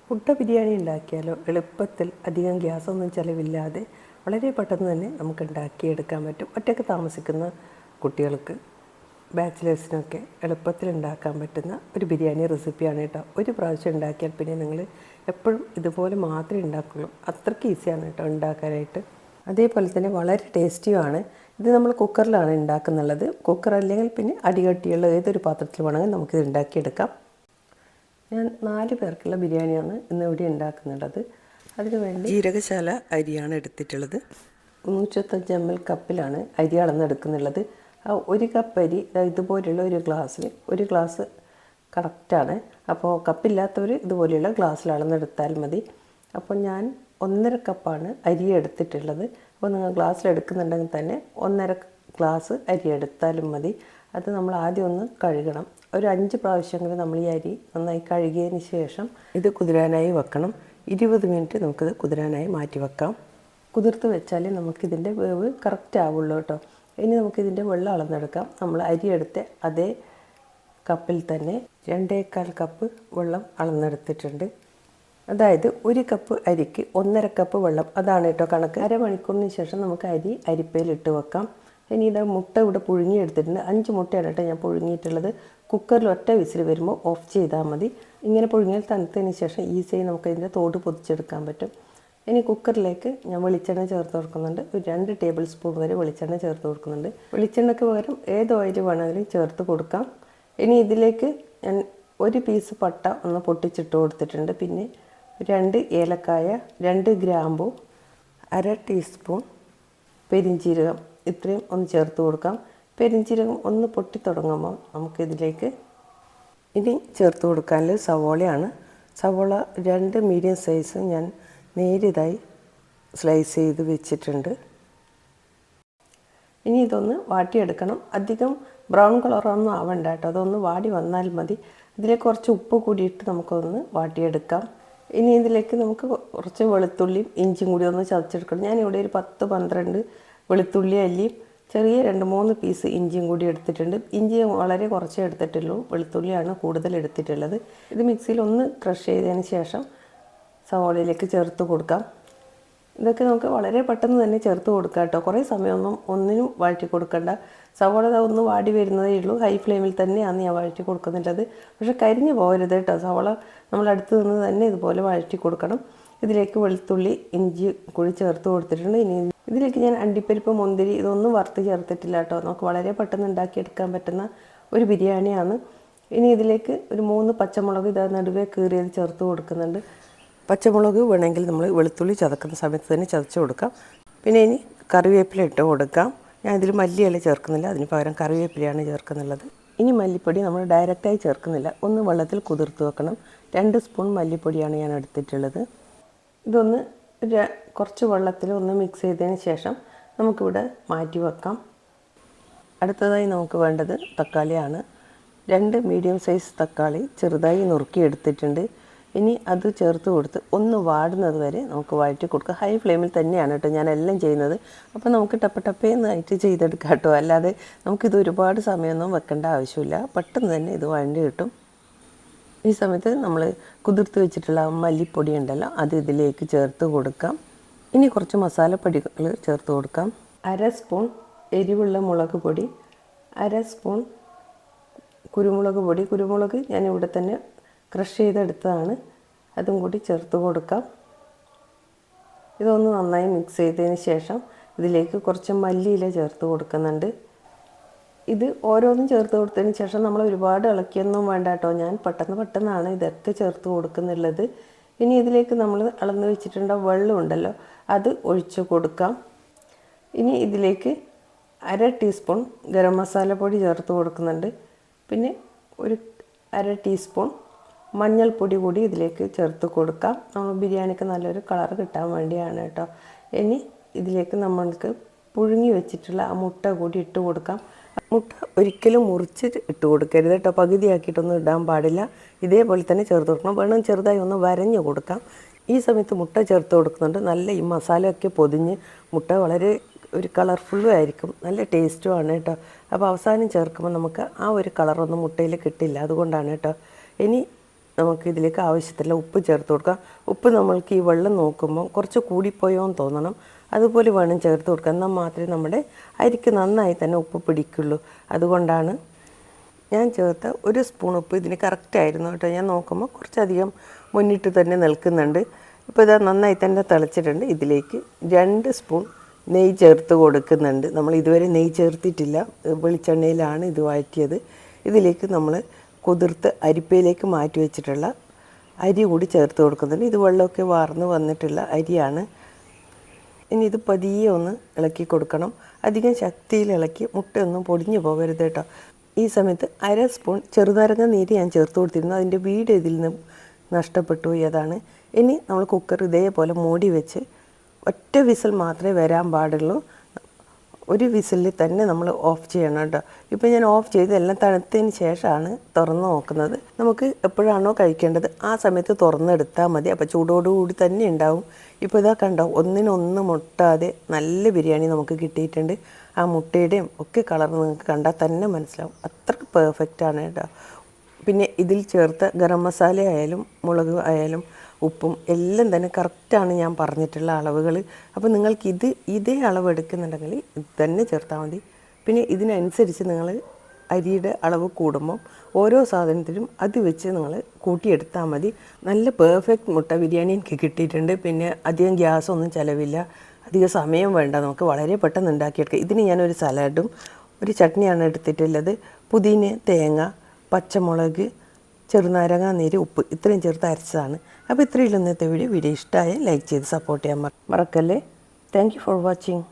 മുട്ട ബിരിയാണി ഉണ്ടാക്കിയാലോ എളുപ്പത്തിൽ അധികം ഗ്യാസൊന്നും ചിലവില്ലാതെ വളരെ പെട്ടെന്ന് തന്നെ നമുക്ക് ഉണ്ടാക്കിയെടുക്കാൻ പറ്റും. ഒറ്റയ്ക്ക് താമസിക്കുന്ന കുട്ടികൾക്ക്, ബാച്ചിലേഴ്സിനൊക്കെ എളുപ്പത്തിൽ ഉണ്ടാക്കാൻ പറ്റുന്ന ഒരു ബിരിയാണി റെസിപ്പിയാണ് കേട്ടോ. ഒരു പ്രാവശ്യം ഉണ്ടാക്കിയാൽ പിന്നെ നിങ്ങൾ എപ്പോഴും ഇതുപോലെ മാത്രമേ ഉണ്ടാക്കുള്ളൂ. അത്രയ്ക്ക് ഈസിയാണ് കേട്ടോ ഉണ്ടാക്കാനായിട്ട്. അതേപോലെ തന്നെ വളരെ ടേസ്റ്റിയുമാണ്. ഇത് നമ്മൾ കുക്കറിലാണ് ഉണ്ടാക്കുന്നുള്ളത്. കുക്കർ അല്ലെങ്കിൽ പിന്നെ അടികട്ടിയുള്ള ഏതൊരു പാത്രത്തിൽ വേണമെങ്കിൽ നമുക്കിത് ഉണ്ടാക്കിയെടുക്കാം. ഞാൻ 4 പേർക്കുള്ള ബിരിയാണിയാണ് ഇന്ന് ഇവിടെ ഉണ്ടാക്കുന്നുള്ളത്. അതിനു വേണ്ടി ജീരകശാല അരിയാണ് എടുത്തിട്ടുള്ളത്. 125 ml കപ്പിലാണ് അരി അളന്നെടുക്കുന്നുള്ളത്. ആ 1 കപ്പ് അരി ഇതുപോലെയുള്ള ഒരു ഗ്ലാസ്സിൽ 1 ഗ്ലാസ് കറക്റ്റാണ്. അപ്പോൾ കപ്പില്ലാത്തവർ ഇതുപോലെയുള്ള ഗ്ലാസ്സിൽ അളന്നെടുത്താൽ മതി. അപ്പോൾ ഞാൻ 1.5 കപ്പാണ് അരി എടുത്തിട്ടുള്ളത്. അപ്പോൾ നിങ്ങൾ ഗ്ലാസ്സിൽ എടുക്കുന്നുണ്ടെങ്കിൽ തന്നെ 1.5 ഗ്ലാസ് അരി എടുത്താലും മതി. അത് നമ്മൾ ആദ്യം ഒന്ന് കഴുകണം. ഒരു 5 പ്രാവശ്യമെങ്കിലും നമ്മൾ ഈ അരി നന്നായി കഴുകിയതിന് ശേഷം ഇത് കുതിരാനായി വെക്കണം. 20 മിനിറ്റ് നമുക്കിത് കുതിരാനായി മാറ്റി വെക്കാം. കുതിർത്ത് വെച്ചാൽ നമുക്കിതിൻ്റെ വേവ് കറക്റ്റ് ആവുള്ളൂ കേട്ടോ. ഇനി നമുക്കിതിൻ്റെ വെള്ളം അളന്നെടുക്കാം. നമ്മൾ അരി എടുത്ത അതേ കപ്പിൽ തന്നെ 2.25 കപ്പ് വെള്ളം അളന്നെടുത്തിട്ടുണ്ട്. അതായത് 1 കപ്പ് അരിക്ക് 1.5 കപ്പ് വെള്ളം, അതാണ് കേട്ടോ കണക്ക്. അരമണിക്കൂറിന് ശേഷം നമുക്ക് അരി അരിപ്പയിലിട്ട് വെക്കാം. ഇനി ഇത് മുട്ട ഇവിടെ പുഴുങ്ങിയെടുത്തിട്ടുണ്ട്. 5 മുട്ടയാണ് കേട്ടോ ഞാൻ പുഴുങ്ങിയിട്ടുള്ളത്. കുക്കറിൽ ഒറ്റ വിസിൽ വരുമ്പോൾ ഓഫ് ചെയ്താൽ മതി. ഇങ്ങനെ പുഴുങ്ങിയാൽ തണുത്തതിന് ശേഷം ഈസിയായി നമുക്കതിൻ്റെ തോട് പൊതിച്ചെടുക്കാൻ പറ്റും. ഇനി കുക്കറിലേക്ക് ഞാൻ വെളിച്ചെണ്ണ ചേർത്ത് കൊടുക്കുന്നുണ്ട്. ഒരു 2 ടേബിൾ സ്പൂൺ വരെ വെളിച്ചെണ്ണ ചേർത്ത് കൊടുക്കുന്നുണ്ട്. വെളിച്ചെണ്ണയ്ക്ക് പകരം ഏത് ഓയിൽ വേണമെങ്കിലും ചേർത്ത് കൊടുക്കാം. ഇനി ഇതിലേക്ക് ഞാൻ 1 പീസ് പട്ട ഒന്ന് പൊട്ടിച്ചിട്ട് കൊടുത്തിട്ടുണ്ട്. പിന്നെ 2 ഏലക്കായ, 2 ഗ്രാമ്പു, 1/2 ടീസ്പൂൺ പെരിഞ്ചീരകം, ഇത്രയും ഒന്ന് ചേർത്ത് കൊടുക്കാം. പെരിഞ്ചീരകം ഒന്ന് പൊട്ടി തുടങ്ങുമ്പോൾ നമുക്കിതിലേക്ക് ഇനി ചേർത്ത് കൊടുക്കാനുള്ള സവോളയാണ്. സവോള 2 മീഡിയം സൈസ് ഞാൻ നേരിയതായി സ്ലൈസ് ചെയ്ത് വെച്ചിട്ടുണ്ട്. ഇനി ഇതൊന്ന് വാട്ടിയെടുക്കണം. അധികം ബ്രൗൺ കളറൊന്നും ആവണ്ട കേട്ടോ. അതൊന്ന് വാടി വന്നാൽ മതി. ഇതിലേക്ക് കുറച്ച് ഉപ്പ് കൂടിയിട്ട് നമുക്കൊന്ന് വാട്ടിയെടുക്കാം. ഇനി ഇതിലേക്ക് നമുക്ക് കുറച്ച് വെളുത്തുള്ളിയും ഇഞ്ചിയും കൂടി ഒന്ന് ചതച്ചെടുക്കണം. ഞാനിവിടെ ഒരു 10-12 വെളുത്തുള്ളി അല്ലിയും ചെറിയ 2-3 പീസ് ഇഞ്ചിയും കൂടി എടുത്തിട്ടുണ്ട്. ഇഞ്ചി വളരെ കുറച്ചേ എടുത്തിട്ടുള്ളൂ, വെളുത്തുള്ളിയാണ് കൂടുതൽ എടുത്തിട്ടുള്ളത്. ഇത് മിക്സിയിൽ ഒന്ന് ക്രഷ് ചെയ്തതിന് ശേഷം സവോളയിലേക്ക് ചേർത്ത് കൊടുക്കാം. ഇതൊക്കെ നമുക്ക് വളരെ പെട്ടെന്ന് തന്നെ ചേർത്ത് കൊടുക്കാം കേട്ടോ. കുറേ സമയമൊന്നും ഒന്നിനും വഴറ്റി കൊടുക്കണ്ട. സവോള ഒന്ന് വാടി വരുന്നതേ ഉള്ളൂ. ഹൈ ഫ്ലെയിമിൽ തന്നെയാണ് ഞാൻ വഴറ്റി കൊടുക്കുന്നുള്ളത്. പക്ഷേ കരിഞ്ഞു പോകരുത് കേട്ടോ. സവോള നമ്മൾ അടുത്ത് നിന്ന് തന്നെ ഇതുപോലെ വഴറ്റി കൊടുക്കണം. ഇതിലേക്ക് വെളുത്തുള്ളി ഇഞ്ചി കൂടി ചേർത്ത് കൊടുത്തിട്ടുണ്ട്. ഇനി ഇതിലേക്ക് ഞാൻ അണ്ടിപ്പരിപ്പ്, മുന്തിരി ഇതൊന്നും വറുത്ത് ചേർത്തിട്ടില്ല കേട്ടോ. നമുക്ക് വളരെ പെട്ടെന്ന് ഉണ്ടാക്കിയെടുക്കാൻ പറ്റുന്ന ഒരു ബിരിയാണിയാണ്. ഇനി ഇതിലേക്ക് ഒരു 3 പച്ചമുളക് ഇതാ നടുവേ കീറിയത് ചേർത്ത് കൊടുക്കുന്നുണ്ട്. പച്ചമുളക് വേണമെങ്കിൽ നമ്മൾ വെളുത്തുള്ളി ചതക്കുന്ന സമയത്ത് തന്നെ ചതച്ച് കൊടുക്കാം. പിന്നെ ഇനി കറിവേപ്പില ഇട്ട് കൊടുക്കാം. ഞാൻ ഇതിൽ മല്ലിയില ചേർക്കുന്നില്ല, അതിന് പകരം കറിവേപ്പിലയാണ് ചേർക്കുന്നുള്ളത്. ഇനി മല്ലിപ്പൊടി നമ്മൾ ഡയറക്റ്റായി ചേർക്കുന്നില്ല, ഒന്ന് വെള്ളത്തിൽ കുതിർത്ത് വെക്കണം. 2 സ്പൂൺ മല്ലിപ്പൊടിയാണ് ഞാൻ എടുത്തിട്ടുള്ളത്. ഇതൊന്ന് കുറച്ച് വെള്ളത്തിൽ ഒന്ന് മിക്സ് ചെയ്തതിന് ശേഷം നമുക്കിവിടെ മാറ്റി വെക്കാം. അടുത്തതായി നമുക്ക് വേണ്ടത് തക്കാളിയാണ്. 2 മീഡിയം സൈസ് തക്കാളി ചെറുതായി നുറുക്കി എടുത്തിട്ടുണ്ട്. ഇനി അത് ചേർത്ത് കൊടുത്ത് ഒന്ന് വാടുന്നത് വരെ നമുക്ക് വഴറ്റി കൊടുക്കുക. ഹൈ ഫ്ലെയിമിൽ തന്നെയാണ് കേട്ടോ ഞാൻ എല്ലാം ചെയ്യുന്നത്. അപ്പോൾ നമുക്ക് ടപ്പേന്നായിട്ട് ചെയ്തെടുക്കാം കേട്ടോ. അല്ലാതെ നമുക്കിത് ഒരുപാട് സമയമൊന്നും വെക്കേണ്ട ആവശ്യമില്ല. പെട്ടെന്ന് തന്നെ ഇത് വഴണ്ടി കിട്ടും. ഈ സമയത്ത് നമ്മൾ കുതിർത്ത് വെച്ചിട്ടുള്ള മല്ലിപ്പൊടി ഉണ്ടല്ലോ, അത് ഇതിലേക്ക് ചേർത്ത് കൊടുക്കാം. ഇനി കുറച്ച് മസാലപ്പൊടികൾ ചേർത്ത് കൊടുക്കാം. 1/2 സ്പൂൺ എരിവുള്ള മുളക് പൊടി, 1/2 സ്പൂൺ കുരുമുളക് പൊടി. കുരുമുളക് ഞാനിവിടെ തന്നെ ക്രഷ് ചെയ്തെടുത്തതാണ്, അതും കൂടി ചേർത്ത് കൊടുക്കാം. ഇതൊന്ന് നന്നായി മിക്സ് ചെയ്തതിന് ശേഷം ഇതിലേക്ക് കുറച്ച് മല്ലിയില ചേർത്ത് കൊടുക്കുന്നുണ്ട്. ഇത് ഓരോന്നും ചേർത്ത് കൊടുത്തതിന് ശേഷം നമ്മൾ ഒരുപാട് ഇളക്കിയൊന്നും വേണ്ട കേട്ടോ. ഞാൻ പെട്ടെന്നാണ് ഇതൊക്കെ ചേർത്ത് കൊടുക്കുന്നുള്ളത്. ഇനി ഇതിലേക്ക് നമ്മൾ അളന്ന് വെച്ചിട്ടുള്ള വെള്ളം ഉണ്ടല്ലോ, അത് ഒഴിച്ച് കൊടുക്കാം. ഇനി ഇതിലേക്ക് 1/2 ടീസ്പൂൺ ഗരം മസാല പൊടി ചേർത്ത് കൊടുക്കുന്നുണ്ട്. പിന്നെ ഒരു 1/2 ടീസ്പൂൺ മഞ്ഞൾപ്പൊടി കൂടി ഇതിലേക്ക് ചേർത്ത് കൊടുക്കാം. നമ്മൾ ബിരിയാണിക്ക് നല്ലൊരു കളർ കിട്ടാൻ വേണ്ടിയാണ് കേട്ടോ. ഇനി ഇതിലേക്ക് നമ്മൾക്ക് പുഴുങ്ങി വെച്ചിട്ടുള്ള ആ മുട്ട കൂടി ഇട്ട് കൊടുക്കാം. മുട്ട ഒരിക്കലും മുറിച്ച് ഇട്ട് കൊടുക്കരുത് കേട്ടോ. പകുതിയാക്കിയിട്ടൊന്നും ഇടാൻ പാടില്ല. ഇതേപോലെ തന്നെ ചേർത്ത് കൊടുക്കണം. വേണം ചെറുതായി ഒന്ന് വരഞ്ഞ് കൊടുക്കാം. ഈ സമയത്ത് മുട്ട ചേർത്ത് കൊടുക്കുന്നുണ്ട്. നല്ല ഈ മസാലയൊക്കെ പൊതിഞ്ഞ് മുട്ട വളരെ ഒരു കളർഫുള്ളും ആയിരിക്കും, നല്ല ടേസ്റ്റുമാണ് കേട്ടോ. അപ്പോൾ അവസാനം ചേർക്കുമ്പോൾ നമുക്ക് ആ ഒരു കളറൊന്നും മുട്ടയിൽ കിട്ടില്ല, അതുകൊണ്ടാണ് കേട്ടോ. ഇനി നമുക്ക് ഇതിലേക്ക് ആവശ്യത്തിലുള്ള ഉപ്പ് ചേർത്ത് കൊടുക്കാം. ഉപ്പ് നമ്മൾക്ക് ഈ വെള്ളം നോക്കുമ്പോൾ കുറച്ച് കൂടിപ്പോയോ എന്ന് തോന്നണം, അതുപോലെ വേണം ചേർത്ത് കൊടുക്കാം. എന്നാൽ മാത്രമേ നമ്മുടെ അരിക്ക് നന്നായി തന്നെ ഉപ്പ് പിടിക്കുള്ളൂ. അതുകൊണ്ടാണ് ഞാൻ ചേർത്ത 1 സ്പൂൺ ഉപ്പ് ഇതിന് കറക്റ്റായിരുന്നു കേട്ടോ. ഞാൻ നോക്കുമ്പോൾ കുറച്ചധികം മുന്നിട്ട് തന്നെ നിൽക്കുന്നുണ്ട്. ഇപ്പോൾ ഇതാ നന്നായി തന്നെ തിളച്ചിട്ടുണ്ട്. ഇതിലേക്ക് 2 സ്പൂൺ നെയ്യ് ചേർത്ത് കൊടുക്കുന്നുണ്ട്. നമ്മൾ ഇതുവരെ നെയ്യ് ചേർത്തിട്ടില്ല, വെളിച്ചെണ്ണയിലാണ് ഇത് വഴറ്റിയത്. ഇതിലേക്ക് നമ്മൾ കുതിർത്ത് അരിപ്പയിലേക്ക് മാറ്റി വെച്ചിട്ടുള്ള അരി കൂടി ചേർത്ത് കൊടുക്കുന്നുണ്ട്. ഇത് വെള്ളമൊക്കെ വാർന്ന് വന്നിട്ടുള്ള അരിയാണ്. ഇനി ഇത് പതിയെ ഒന്ന് ഇളക്കി കൊടുക്കണം. അധികം ശക്തിയിൽ ഇളക്കി മുട്ടയൊന്നും പൊടിഞ്ഞു പോകരുത് കേട്ടോ. ഈ സമയത്ത് 1/2 സ്പൂൺ ചെറുനാരങ്ങ നീര് ഞാൻ ചേർത്ത് കൊടുത്തിരുന്നു. അതിൻ്റെ വീട് ഇതിൽ നിന്ന് നഷ്ടപ്പെട്ടു പോയി, അതാണ്. ഇനി നമ്മൾ കുക്കർ ഇതേപോലെ മൂടി വെച്ച് ഒറ്റ വിസിൽ മാത്രമേ വരാൻ പാടുള്ളൂ. ഒരു വിസിലിൽ തന്നെ നമ്മൾ ഓഫ് ചെയ്യണം കേട്ടോ. ഇപ്പോൾ ഞാൻ ഓഫ് ചെയ്ത് എല്ലാം തണുത്തതിന് ശേഷമാണ് തുറന്ന് നോക്കുന്നത്. നമുക്ക് എപ്പോഴാണോ കഴിക്കേണ്ടത് ആ സമയത്ത് തുറന്നെടുത്താൽ മതി. അപ്പോൾ ചൂടോടുകൂടി തന്നെ ഉണ്ടാവും. ഇപ്പോൾ ഇതാ കണ്ടോ, ഒന്നിനൊന്ന് മുട്ടാതെ നല്ല ബിരിയാണി നമുക്ക് കിട്ടിയിട്ടുണ്ട്. ആ മുട്ടയുടെയും ഒക്കെ കളർ നിങ്ങൾക്ക് കണ്ടാൽ തന്നെ മനസ്സിലാവും. അത്രയ്ക്ക് പെർഫെക്റ്റാണ് കേട്ടോ. പിന്നെ ഇതിൽ ചേർത്ത ഗരം മസാല ആയാലും മുളക് ആയാലും ഉപ്പും എല്ലാം തന്നെ കറക്റ്റാണ് ഞാൻ പറഞ്ഞിട്ടുള്ള അളവുകൾ. അപ്പോൾ നിങ്ങൾക്ക് ഇതേ അളവ് എടുക്കുന്നുണ്ടെങ്കിൽ ഇത് തന്നെ ചേർത്താൽ മതി. പിന്നെ ഇതിനനുസരിച്ച് നിങ്ങൾ അരിയുടെ അളവ് കൂടുമ്പം ഓരോ സാധനത്തിലും അത് വെച്ച് നിങ്ങൾ കൂട്ടിയെടുത്താൽ മതി. നല്ല പെർഫെക്റ്റ് മുട്ട ബിരിയാണി എനിക്ക് കിട്ടിയിട്ടുണ്ട്. പിന്നെ അധികം ഗ്യാസൊന്നും ചിലവില്ല, അധികം സമയം വേണ്ട, നമുക്ക് വളരെ പെട്ടെന്ന് ഉണ്ടാക്കിയെടുക്കാം. ഇതിന് ഞാനൊരു സലാഡും ഒരു ചട്നിയാണ് എടുത്തിട്ടുള്ളത്. പുതിന, തേങ്ങ, പച്ചമുളക്, ചെറുനാരങ്ങ നീര്, ഉപ്പ് ഇത്രയും ചേർത്ത് അരച്ചതാണ്. അപ്പോൾ ഇത്രയും ഇന്നത്തെ വീഡിയോ ഇഷ്ടമായ ലൈക്ക് ചെയ്ത് സപ്പോർട്ട് ചെയ്യാൻ മറക്കല്ലേ. Thank you for watching.